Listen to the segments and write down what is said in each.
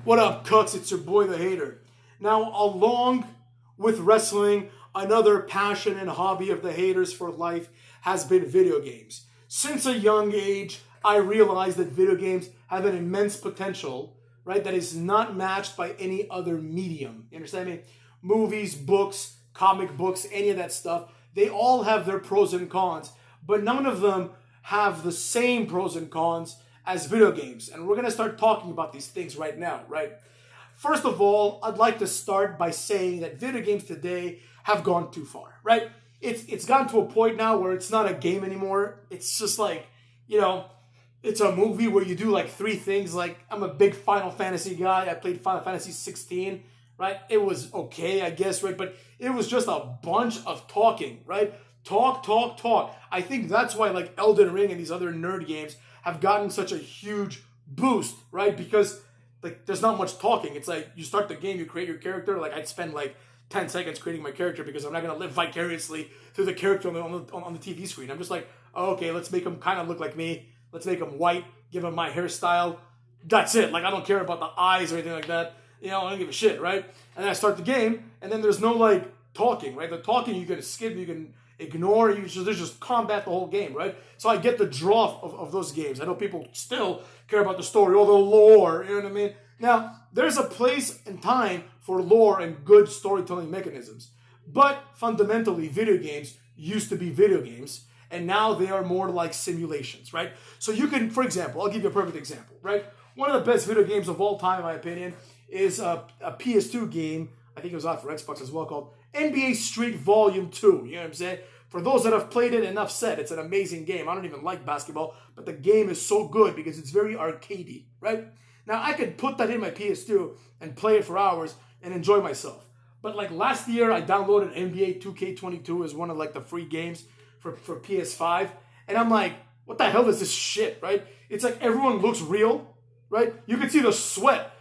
What up, Cucks? It's your boy, the Hater. Now, along with wrestling, another passion and hobby of the haters for life has been video games. Since a young age, I realized that video games have an immense potential, right, that is not matched by any other medium. You understand me? Movies, books, comic books, any of that stuff, they all have their pros and cons, but none of them have the same pros and cons as video games. And we're going to start talking about these things right now, right? First of all, I'd like to start by saying that video games today have gone too far, right? It's gotten to a point now where it's not a game anymore. It's just like, it's a movie where you do like three things. Like, I'm a big Final Fantasy guy. I played Final Fantasy 16, right? It was okay, I guess, right? But it was just a bunch of talking, right? Talk, talk, talk. I think that's why like Elden Ring and these other nerd games have gotten such a huge boost, right? Because like there's not much talking. It's like you start the game, you create your character. Like I'd spend like 10 seconds creating my character because I'm not gonna live vicariously through the character on the TV screen. I'm just like, oh, okay, let's make him kind of look like me. Let's make him white. Give him my hairstyle. That's it. Like I don't care about the eyes or anything like that. I don't give a shit, right? And then I start the game, and then there's no like talking, right? The talking you can skip, you can ignore, there's just combat the whole game, right? So I get the draw of those games. I know people still care about the story or the lore, you know what I mean? Now, there's a place and time for lore and good storytelling mechanisms. But fundamentally, video games used to be video games, and now they are more like simulations, right? So you can, for example, I'll give you a perfect example, right? One of the best video games of all time, in my opinion, is a PS2 game, I think it was out for Xbox as well, called NBA Street Volume 2, you know what I'm saying? For those that have played it, enough said. It's an amazing game. I don't even like basketball, but the game is so good because it's very arcadey, right? Now, I could put that in my PS2 and play it for hours and enjoy myself. But like last year, I downloaded NBA 2K22 as one of like the free games for PS5. And I'm like, what the hell is this shit, right? It's like everyone looks real, right? You can see the sweat,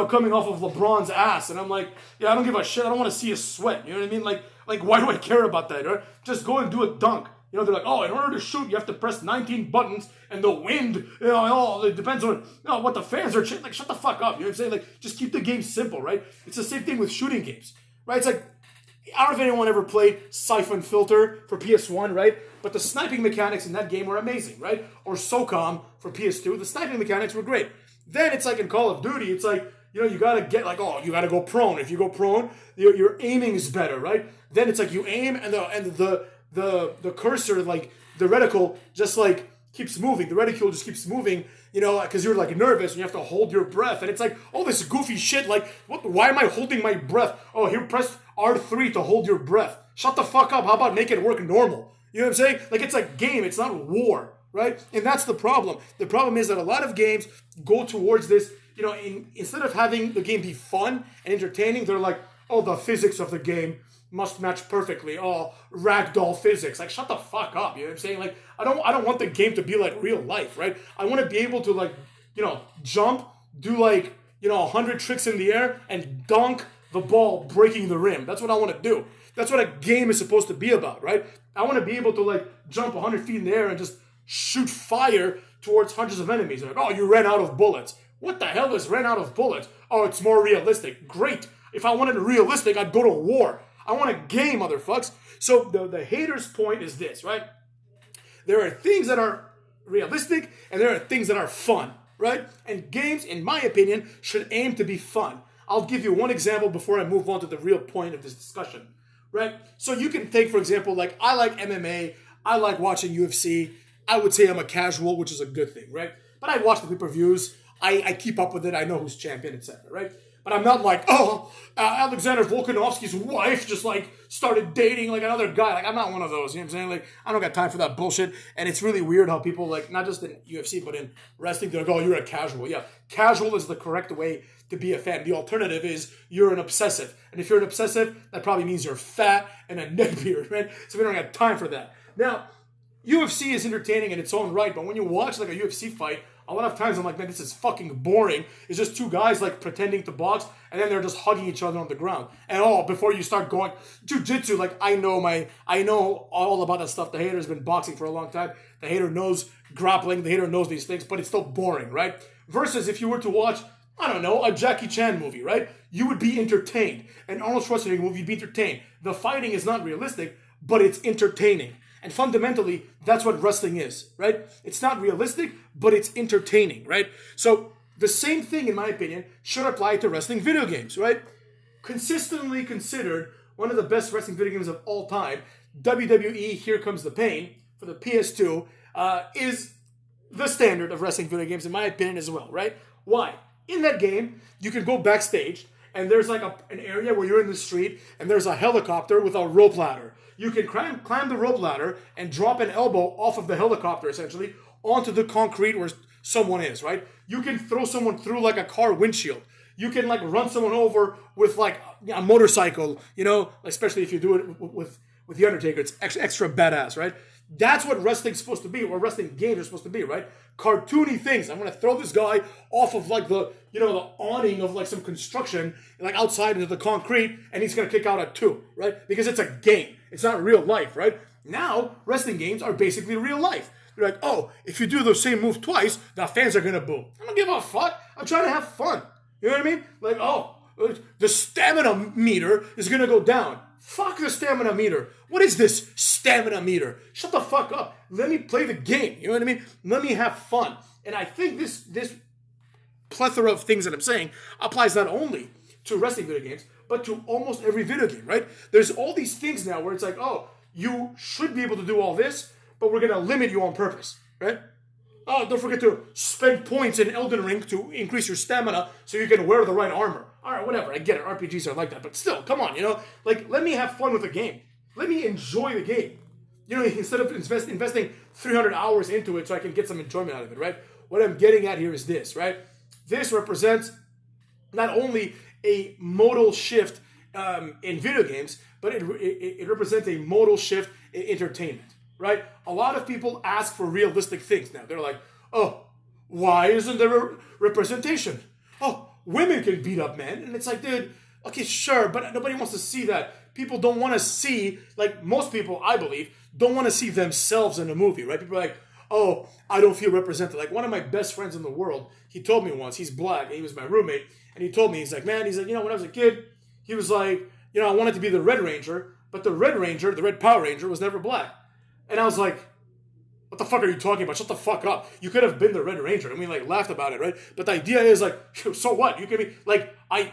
coming off of LeBron's ass. And I'm like, yeah, I don't give a shit. I don't want to see his sweat. You know what I mean? Like, why do I care about that? Right? Just go and do a dunk. They're like, oh, in order to shoot, you have to press 19 buttons, and the wind, it depends on what the fans are. Like, shut the fuck up. You know what I'm saying? Like, just keep the game simple, right? It's the same thing with shooting games, right? It's like, I don't know if anyone ever played Siphon Filter for PS1, right? But the sniping mechanics in that game were amazing, right? Or SOCOM for PS2, the sniping mechanics were great. Then it's like in Call of Duty, it's like, you gotta get like, you gotta go prone. If you go prone, your aiming is better, right? Then it's like you aim and the cursor, like the reticle, just like keeps moving. The reticule just keeps moving, because you're like nervous and you have to hold your breath. And it's like, oh, this goofy shit. Like, why am I holding my breath? Oh, here, press R3 to hold your breath. Shut the fuck up. How about make it work normal? You know what I'm saying? Like, it's a game. It's not war, right? And that's the problem. The problem is that a lot of games go towards this. Instead of having the game be fun and entertaining, they're like, oh, the physics of the game must match perfectly. Oh, ragdoll physics. Like, shut the fuck up. You know what I'm saying? Like, I don't want the game to be like real life, right? I want to be able to like, jump, do like, 100 tricks in the air and dunk the ball breaking the rim. That's what I want to do. That's what a game is supposed to be about, right? I want to be able to like jump 100 feet in the air and just shoot fire towards hundreds of enemies. Like, oh, you ran out of bullets. What the hell is ran out of bullets? Oh, it's more realistic. Great. If I wanted realistic, I'd go to war. I want a game, motherfucks. So the hater's point is this, right? There are things that are realistic and there are things that are fun, right? And games, in my opinion, should aim to be fun. I'll give you one example before I move on to the real point of this discussion, right? So you can take, for example, like I like MMA. I like watching UFC. I would say I'm a casual, which is a good thing, right? But I watch the pay-per-views. I keep up with it. I know who's champion, etc., right? But I'm not like, Alexander Volkanovski's wife just like started dating like another guy. Like, I'm not one of those, you know what I'm saying? Like, I don't got time for that bullshit. And it's really weird how people like, not just in UFC, but in wrestling, they're like, oh, you're a casual. Yeah, casual is the correct way to be a fan. The alternative is you're an obsessive. And if you're an obsessive, that probably means you're fat and a neckbeard, right? So we don't have time for that. Now, UFC is entertaining in its own right, but when you watch like a UFC fight, a lot of times I'm like, man, this is fucking boring. It's just two guys like pretending to box, and then they're just hugging each other on the ground. And before you start going jiu-jitsu, like I know all about that stuff. The hater's been boxing for a long time. The hater knows grappling. The hater knows these things, but it's still boring, right? Versus if you were to watch I don't know, a Jackie Chan movie, right? You would be entertained. An Arnold Schwarzenegger movie, you'd be entertained. The fighting is not realistic, but it's entertaining. And fundamentally, that's what wrestling is, right? It's not realistic, but it's entertaining, right? So the same thing, in my opinion, should apply to wrestling video games, right? Consistently considered one of the best wrestling video games of all time, WWE Here Comes the Pain for the PS2 is the standard of wrestling video games, in my opinion, as well, right? Why? In that game, you can go backstage, and there's like an area where you're in the street, and there's a helicopter with a rope ladder. You can climb the rope ladder and drop an elbow off of the helicopter, essentially, onto the concrete where someone is, right? You can throw someone through like a car windshield. You can like run someone over with like a motorcycle, you know, especially if you do it with The Undertaker. It's extra badass, right? That's what wrestling's supposed to be, or wrestling games are supposed to be, right? Cartoony things. I'm going to throw this guy off of like the awning of like some construction, like outside into the concrete, and he's going to kick out at 2, right? Because it's a game. It's not real life, right? Now, wrestling games are basically real life. They're like, oh, if you do the same move twice, the fans are going to boo. I don't give a fuck. I'm trying to have fun. You know what I mean? Like, oh, the stamina meter is going to go down. Fuck the stamina meter. What is this stamina meter? Shut the fuck up. Let me play the game. You know what I mean? Let me have fun. And I think this plethora of things that I'm saying applies not only to wrestling video games, but to almost every video game, right? There's all these things now where it's like, oh, you should be able to do all this, but we're going to limit you on purpose, right? Oh, don't forget to spend points in Elden Ring to increase your stamina so you can wear the right armor. All right, whatever. I get it. RPGs are like that. But still, come on, you know? Like, let me have fun with the game. Let me enjoy the game. You know, instead of investing 300 hours into it so I can get some enjoyment out of it, right? What I'm getting at here is this, right? This represents not only a modal shift in video games, but it represents a modal shift in entertainment, right? A lot of people ask for realistic things now. They're like, oh, why isn't there a representation? Oh, women can beat up men. And it's like, dude, okay, sure, but nobody wants to see that. People don't want to see, like most people, I believe, don't want to see themselves in a movie, right? People are like, oh, I don't feel represented. Like one of my best friends in the world, he told me once, he's black, and he was my roommate, and he told me, he's like, man, he's like, you know, when I was a kid, he was like, you know, I wanted to be the Red Ranger, but the Red Ranger, the Red Power Ranger, was never black. And I was like, what the fuck are you talking about? Shut the fuck up. You could have been the Red Ranger. And we like laughed about it, right? But the idea is like, so what? You can be like, I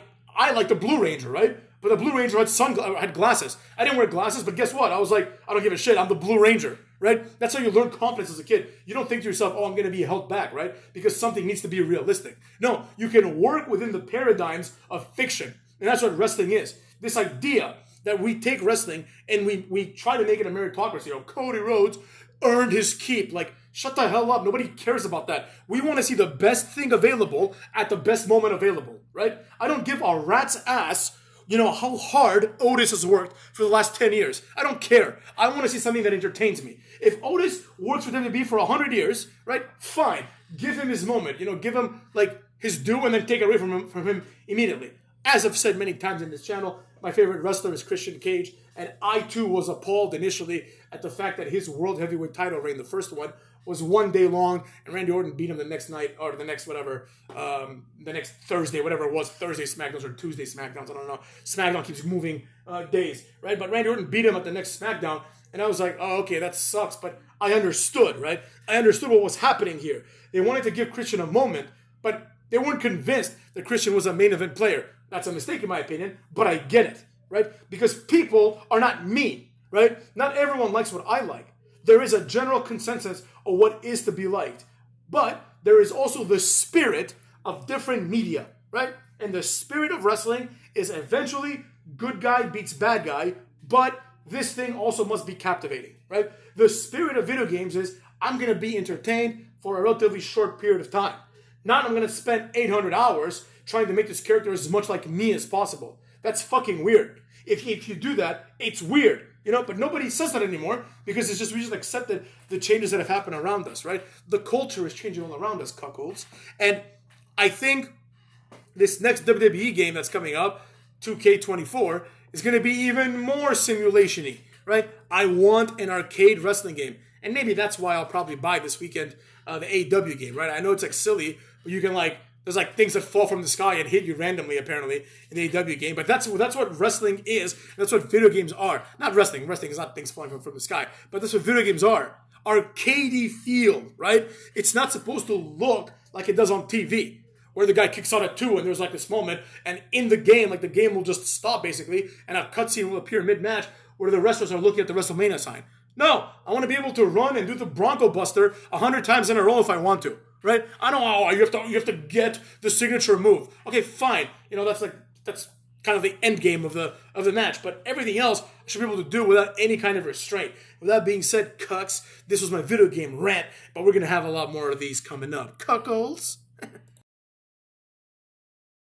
like the Blue Ranger, right? But the Blue Ranger had glasses. I didn't wear glasses, but guess what? I was like, I don't give a shit. I'm the Blue Ranger, right? That's how you learn confidence as a kid. You don't think to yourself, oh, I'm going to be held back, right? Because something needs to be realistic. No, you can work within the paradigms of fiction. And that's what wrestling is. This idea that we take wrestling and we try to make it a meritocracy. You know, Cody Rhodes earned his keep. Like, shut the hell up. Nobody cares about that. We want to see the best thing available at the best moment available, right? I don't give a rat's ass, you know, how hard Otis has worked for the last 10 years. I don't care. I want to see something that entertains me. If Otis works with WWE for 100 years, right, fine. Give him his moment. You know, give him, like, his due and then take it away from him immediately. As I've said many times in this channel, my favorite wrestler is Christian Cage, and I too was appalled initially at the fact that his World Heavyweight title reign, the first one, was 1 day long, and Randy Orton beat him the next night, or the next whatever, the next Thursday, whatever it was, Thursday SmackDowns or Tuesday SmackDowns, I don't know. SmackDown keeps moving days, right? But Randy Orton beat him at the next SmackDown, and I was like, oh, okay, that sucks, but I understood, right? I understood what was happening here. They wanted to give Christian a moment, but they weren't convinced that Christian was a main event player. That's a mistake in my opinion, but I get it, right? Because people are not me, right? Not everyone likes what I like. There is a general consensus of what is to be liked. But there is also the spirit of different media, right? And the spirit of wrestling is eventually good guy beats bad guy, but this thing also must be captivating, right? The spirit of video games is I'm going to be entertained for a relatively short period of time. Not I'm going to spend 800 hours trying to make this character as much like me as possible. That's fucking weird. If you do that, it's weird. You know, but nobody says that anymore because it's just we just accepted the changes that have happened around us, right? The culture is changing all around us, cuckolds. And I think this next WWE game that's coming up, 2K24, is going to be even more simulation-y, right? I want an arcade wrestling game. And maybe that's why I'll probably buy this weekend the AEW game, right? I know it's like silly, but you can like There's like things that fall from the sky and hit you randomly, apparently, in the AEW game. But that's what wrestling is. That's what video games are. Not wrestling. Wrestling is not things falling from the sky. But that's what video games are. Arcadey feel, right? It's not supposed to look like it does on TV, where the guy kicks out at 2 and there's like this moment, and in the game, like the game will just stop basically, and a cutscene will appear mid-match where the wrestlers are looking at the WrestleMania sign. No, I want to be able to run and do the Bronco Buster 100 times in a row if I want to. Right? I don't know. You have to get the signature move. Okay, fine. That's kind of the end game of the match. But everything else I should be able to do without any kind of restraint. With that being said, cucks, this was my video game rant. But we're gonna have a lot more of these coming up. Cuckolds.